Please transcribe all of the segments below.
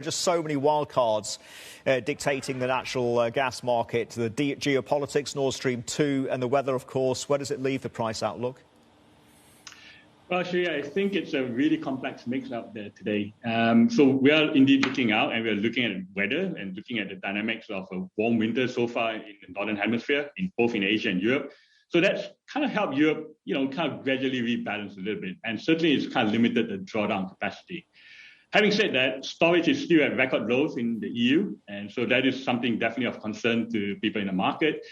Just so many wild cards dictating the natural gas market, the geopolitics, Nord Stream 2 and the weather, of course. Where does it leave the price outlook? Well, actually, I think it's a really complex mix out there today. So we are indeed looking out, and we're looking at weather and looking at the dynamics of a warm winter so far in the Northern Hemisphere, both in Asia and Europe. So that's kind of helped Europe, kind of gradually rebalance a little bit. And certainly it's kind of limited the drawdown capacity. Having said that, storage is still at record lows in the EU. And so that is something definitely of concern to people in the market.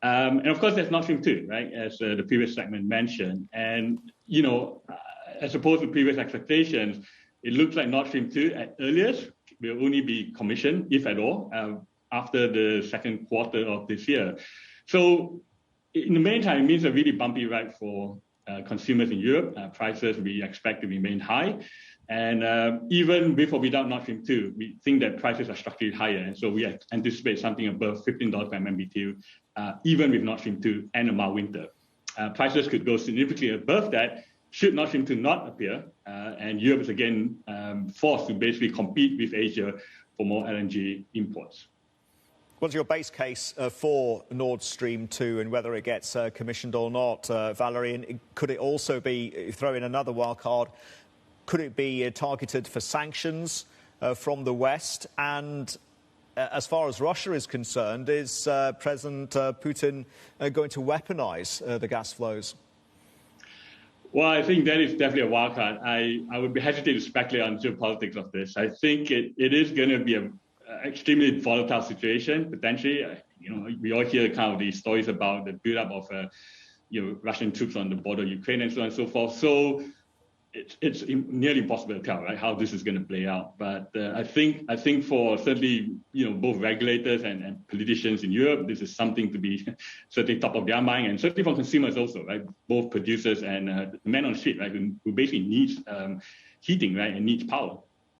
And of course, there's Nord Stream 2, right, as the previous segment mentioned. And, as opposed to previous expectations, it looks like Nord Stream 2 at earliest will only be commissioned, if at all, after the second quarter of this year. So in the meantime, it means a really bumpy ride for consumers in Europe. Prices we expect to remain high. And even with or without Nord Stream 2, we think that prices are structurally higher. And so we anticipate something above $15 per MMBTU, even with Nord Stream 2 and a mild winter. Prices could go significantly above that should Nord Stream 2 not appear. And Europe is again forced to basically compete with Asia for more LNG imports. What's your base case for Nord Stream 2 and whether it gets commissioned or not, Valery? And could it also be, throw in another wild card, could it be targeted for sanctions from the West? And as far as Russia is concerned, is President Putin going to weaponize the gas flows? Well, I think that is definitely a wild card. I would be hesitant to speculate on geopolitics of this. I think it is going to be an extremely volatile situation, potentially. We all hear kind of these stories about the buildup of Russian troops on the border of Ukraine and so on and so forth. So it's nearly impossible to tell, right, how this is going to play out. But I think for certainly both regulators and politicians in Europe, this is something to be certainly top of their mind, and certainly for consumers also, right, both producers and the man on the street, right, who basically needs heating, right, and needs power.